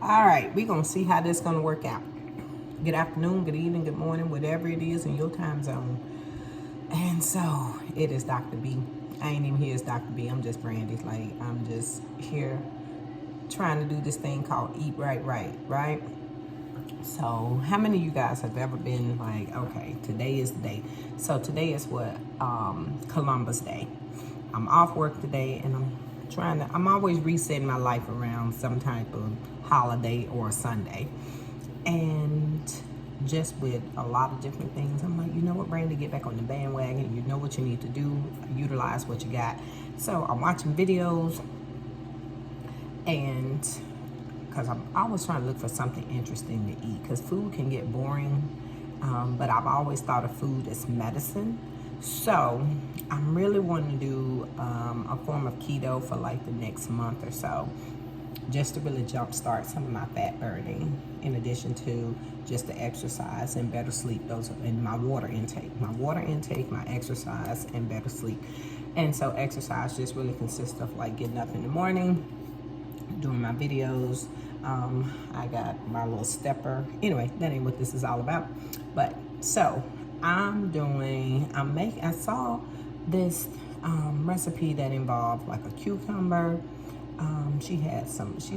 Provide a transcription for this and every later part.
All right, we're going to see how this is going to work out. Good afternoon, good evening, good morning, whatever it is in your time zone. And so, it is Dr. B. I ain't even here as Dr. B. I'm just Brandy. Like, I'm just here trying to do this thing called Eat Right, right? So, how many of you guys have ever been like, okay, today is the day. So, today is what? Columbus Day. I'm off work today, and I'm always resetting my life around some type of holiday or Sunday. And just with a lot of different things, I'm like, you know what, Brandy, get back on the bandwagon. You know what you need to do. Utilize what you got. So I'm watching videos, and because I'm always trying to look for something interesting to eat, because food can get boring, but I've always thought of food as medicine. So I'm really wanting to do a form of keto for like the next month or so, just to really jumpstart some of my fat burning, in addition to just the exercise and better sleep. Those are in my water intake, my exercise, and better sleep. And so exercise just really consists of like getting up in the morning, doing my videos. I got my little stepper. Anyway, that ain't what this is all about. But so I saw this recipe that involved like a cucumber. She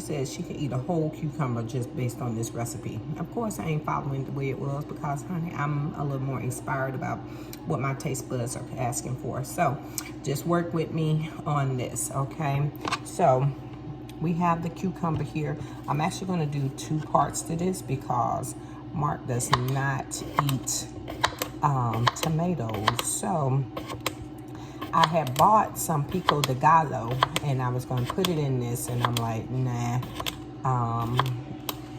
said she could eat a whole cucumber just based on this recipe. Of course, I ain't following the way it was because, honey, I'm a little more inspired about what my taste buds are asking for. So just work with me on this, okay? So we have the cucumber here. I'm actually gonna do 2 parts to this because Mark does not eat tomatoes. So I had bought some pico de gallo, and I was going to put it in this, and I'm like, nah.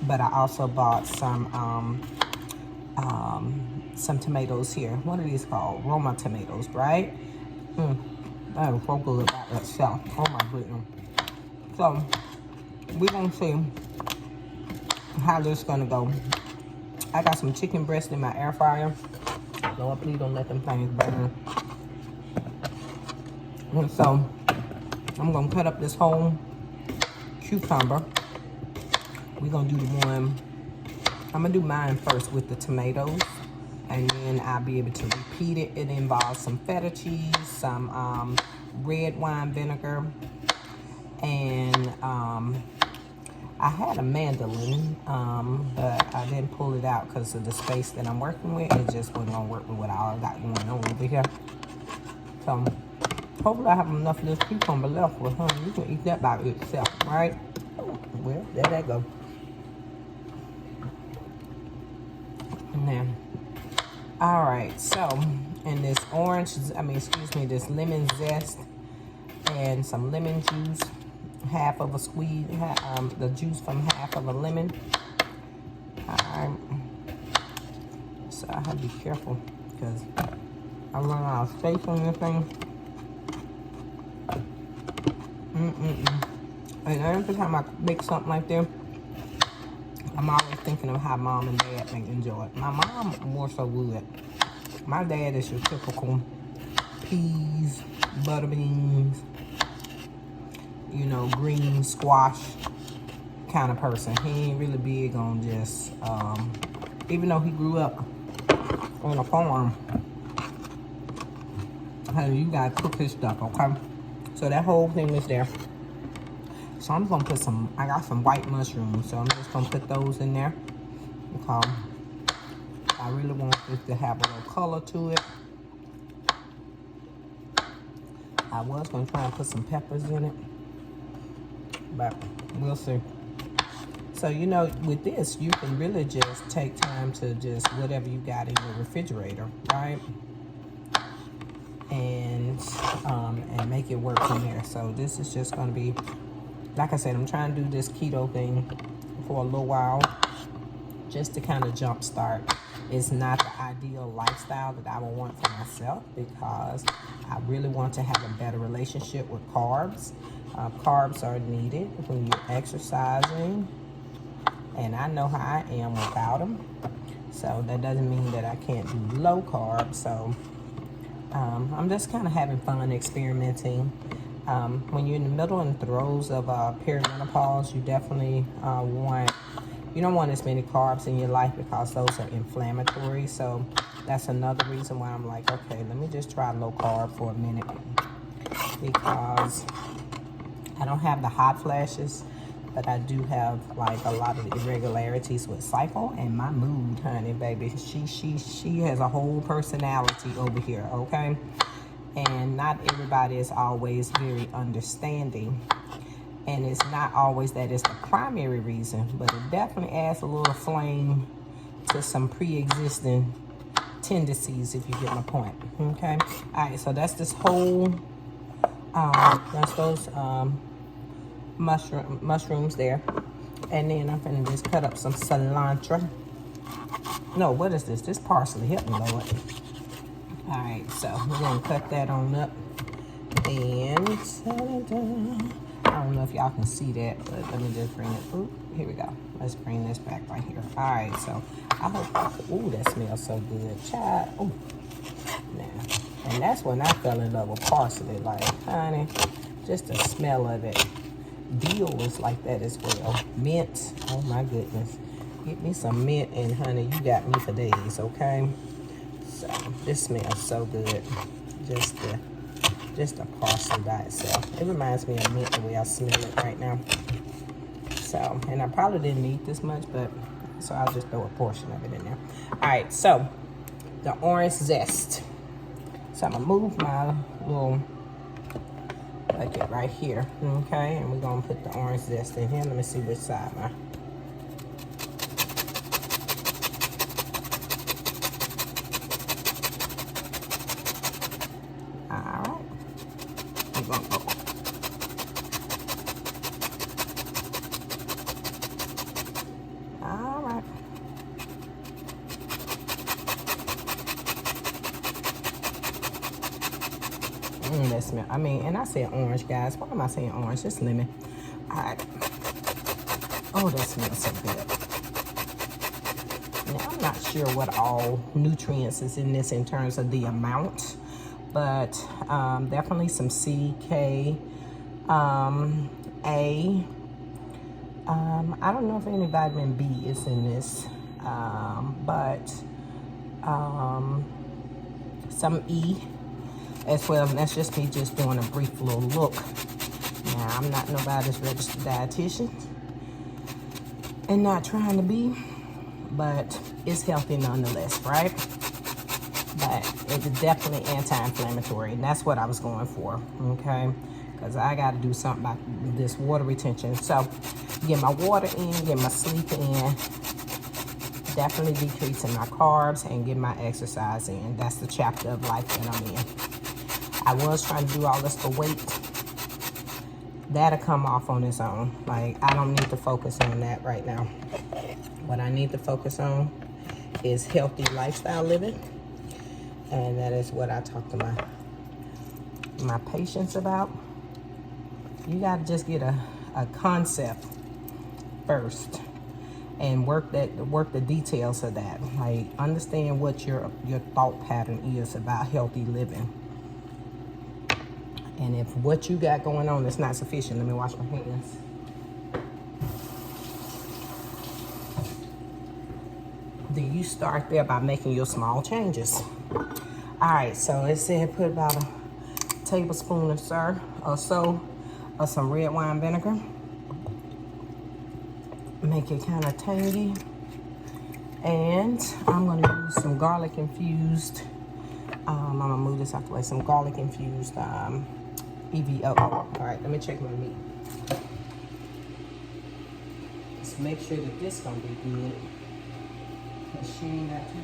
But I also bought some tomatoes here. What are these called? Roma tomatoes, right? That is so good about that stuff. Oh my goodness. So we're going to see how this is going to go. I got some chicken breast in my air fryer. Lord, please don't let them things burn. And so I'm gonna cut up this whole cucumber. We're gonna do the one, I'm gonna do mine first with the tomatoes, and then I'll be able to repeat it. It involves some feta cheese, some red wine vinegar, and I had a mandolin, but I didn't pull it out because of the space that I'm working with. It just wasn't gonna work with what I got going on over here. So hopefully I have enough of this cucumber left with, honey. You can eat that by itself, right? Oh, well, there that go. And then, all right, so, and this this lemon zest and some lemon juice, half of a squeeze, the juice from half of a lemon. All right. So I have to be careful because I run out of space on this thing. And every time I make something like this, I'm always thinking of how mom and dad enjoy it. My mom more so would. My dad is your typical peas, butter beans, you know, green squash kind of person. He ain't really big on just, even though he grew up on a farm, honey, you gotta cook his stuff, okay? So that whole thing is there. So I'm gonna put I got some white mushrooms, so I'm just gonna put those in there because I really want this to have a little color to it. I was gonna try and put some peppers in it, but we'll see. So, you know, with this, you can really just take time to just whatever you got in your refrigerator, right? And make it work from there. So this is just gonna be, like I said, I'm trying to do this keto thing for a little while just to kind of jumpstart. It's not the ideal lifestyle that I would want for myself because I really want to have a better relationship with carbs. Carbs are needed when you're exercising, and I know how I am without them. So that doesn't mean that I can't do low carb. So I'm just kind of having fun experimenting When you're in the middle and throes of perimenopause, you definitely you don't want as many carbs in your life because those are inflammatory. So that's another reason why I'm like, okay, let me just try low carb for a minute, because I don't have the hot flashes, but I do have like a lot of irregularities with cycle and my mood, honey, baby. She has a whole personality over here, okay? And not everybody is always very understanding. And it's not always that it's the primary reason, but it definitely adds a little flame to some pre-existing tendencies, if you get my point, okay? All right, so that's this whole, that's those mushrooms there. And then I'm gonna just cut up some cilantro. No, what is this? This parsley, help me, Lord. All right, so we're gonna cut that on up. And I don't know if y'all can see that, but let me just bring it. Ooh, here we go. Let's bring this back right here. All right, so I hope, ooh, that smells so good. Child, ooh. Now, and that's when I fell in love with parsley. Like, honey, just the smell of it. Dill is like that as well. Mint, oh my goodness. Get me some mint and honey, you got me for days, okay? So this smells so good. Just the parsley by itself. It reminds me of mint the way I smell it right now. So, and I probably didn't need this much, but so I'll just throw a portion of it in there. All right, so the orange zest. So I'm gonna move my little bucket right here, okay? And we're gonna put the orange zest in here. Let me see which side my. That smell. I mean, and I said orange, guys. Why am I saying orange? It's lemon. All right. Oh, that smells so good. Now, I'm not sure what all nutrients is in this in terms of the amount, but definitely some C, K, A. I don't know if any vitamin B is in this, but some E as well. And that's just me just doing a brief little look. Now, I'm not nobody's registered dietitian and not trying to be, but it's healthy nonetheless, right? But it's definitely anti-inflammatory, and that's what I was going for, okay? Because I got to do something about this water retention. So get my water in, get my sleep in, definitely decreasing my carbs, and get my exercise in. That's the chapter of life that I'm in. I was trying to do all this for weight. That'll come off on its own. Like, I don't need to focus on that right now. What I need to focus on is healthy lifestyle living. And that is what I talk to my patients about. You got to just get a concept first and work the details of that. Like, understand what your thought pattern is about healthy living. And if what you got going on is not sufficient, let me wash my hands. Then you start there by making your small changes. All right, so it said put about a tablespoon or so of some red wine vinegar. Make it kind of tangy. And I'm gonna use some garlic infused, I'm gonna move this out the way, some garlic infused EVO. All right, let me check my meat. Let's make sure that this gonna be good. Cause she ain't got to.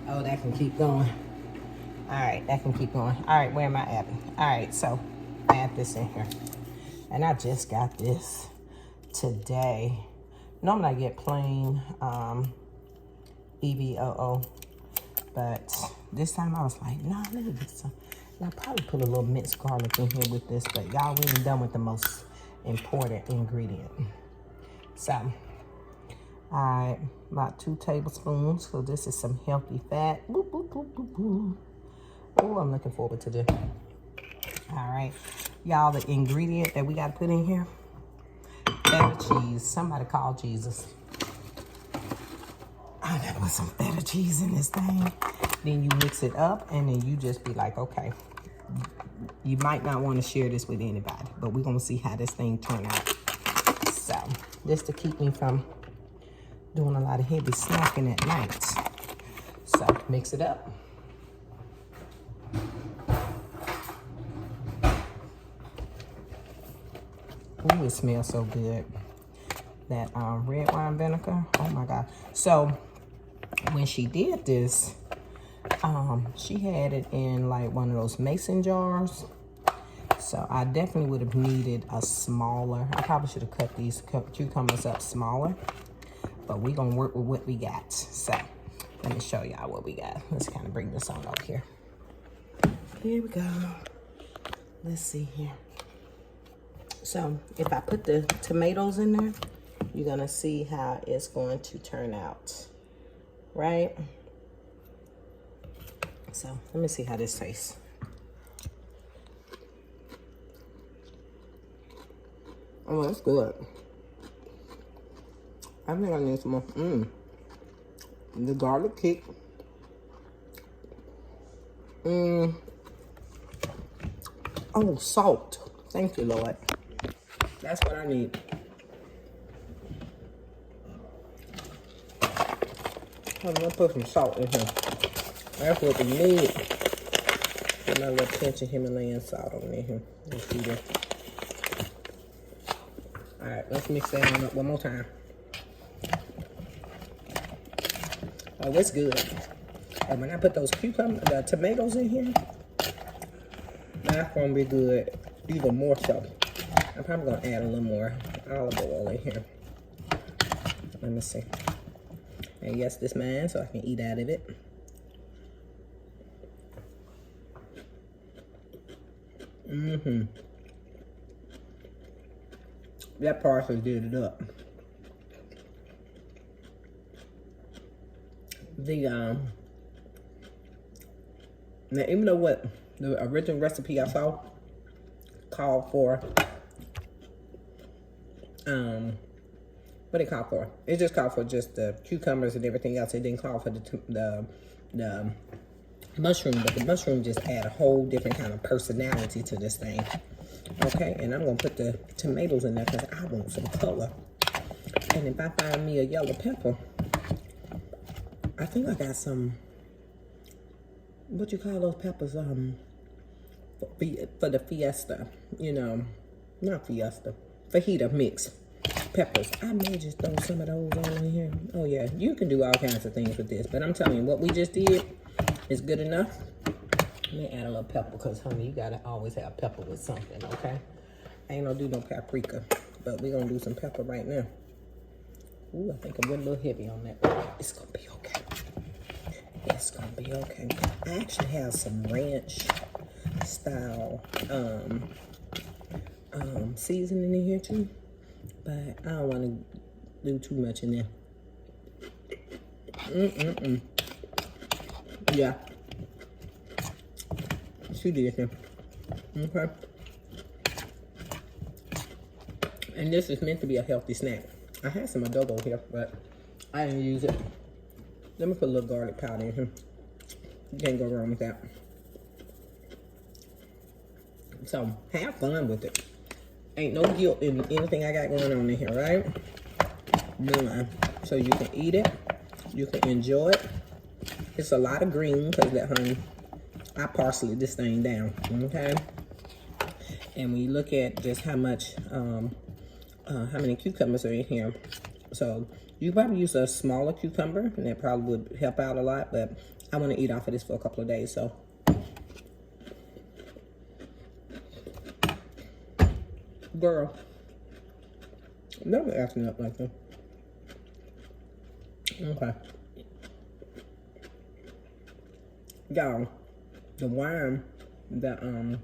Oh, that can keep going. All right, that can keep going. All right, where am I at? All right, so add this in here. And I just got this today. Normally I get plain EVOO, but this time I was like, nah, let me get some. And I probably put a little minced garlic in here with this, but y'all, we ain't done with the most important ingredient. So All right, about 2 tablespoons. So this is some healthy fat. Boop, boop, boop, boop, boop. Oh, I'm looking forward to this. All right, y'all, the ingredient that we got to put in here, feta cheese. Somebody call Jesus. I gotta put some feta cheese in this thing. Then you mix it up, and then you just be like, okay, you might not want to share this with anybody, but we're gonna see how this thing turn out. So this to keep me from doing a lot of heavy snacking at night. So mix it up. Ooh, it smells so good. That red wine vinegar, oh my God. So when she did this, she had it in like one of those mason jars. So I definitely would have needed a smaller, I probably should have cut these cucumbers up smaller, but we're gonna work with what we got. So let me show y'all what we got. Let's kind of bring this on up here. Here we go. Let's see here. So if I put the tomatoes in there, you're gonna see how it's going to turn out, right? So let me see how this tastes. Oh, that's good. I think I need some more. The garlic kick. Oh, salt. Thank you, Lord. That's what I need. I'm gonna put some salt in here. That's what we need. Put my little pinch of Himalayan salt on in here. Let's see that. All right, let's mix that one up one more time. Oh, it's good. And when I put those the tomatoes in here, that's gonna be good, even more so. I'm probably gonna add a little more olive oil in here. Let me see. And yes, this mine, so I can eat out of it. That parsley did it up. Now, even though what the original recipe I saw called for, what it called for? It just called for just the cucumbers and everything else. It didn't call for the mushroom, but the mushroom just add a whole different kind of personality to this thing. Okay, and I'm gonna put the tomatoes in there because I want some color. And if I find me a yellow pepper, I think I got some, what you call those peppers, for the fiesta, you know, not fiesta, fajita mix peppers. I may just throw some of those on in here. Oh yeah, you can do all kinds of things with this, but I'm telling you, what we just did is good enough. Let me add a little pepper, because honey, you gotta always have pepper with something, okay? I ain't gonna do no paprika, but we're gonna do some pepper right now. Ooh, I think I went a little heavy on that. It's gonna be okay. It's gonna be okay. I actually have some ranch style seasoning in here too, but I don't want to do too much in there. Yeah, she did him. Okay. And this is meant to be a healthy snack. I had some adobo here, but I didn't use it. Let me put a little garlic powder in here. You can't go wrong with that. So, have fun with it. Ain't no guilt in anything I got going on in here, right? None. So you can eat it. You can enjoy it. It's a lot of green, because that honey, I parsley this thing down, okay? And when you look at just how much, how many cucumbers are in here, so you probably use a smaller cucumber, and that probably would help out a lot, but I want to eat off of this for a couple of days, so. Girl, never acting up like that. Okay. Y'all, the wine, the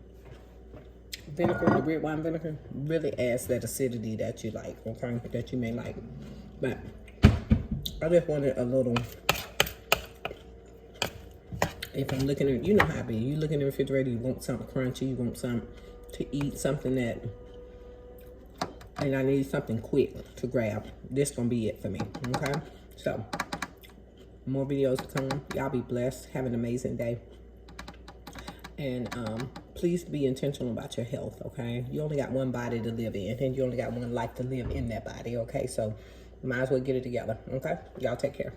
vinegar, the red wine vinegar, really adds that acidity that you like, okay, that you may like. But I just wanted a little, if I'm looking at, you know how I be, you look in the refrigerator, you want something crunchy, you want something to eat, something that, and I need something quick to grab. This gonna be it for me, okay? So, more videos to come. Y'all be blessed. Have an amazing day. And please be intentional about your health, okay? You only got one body to live in, and you only got one life to live in that body, okay? So, might as well get it together, okay? Y'all take care.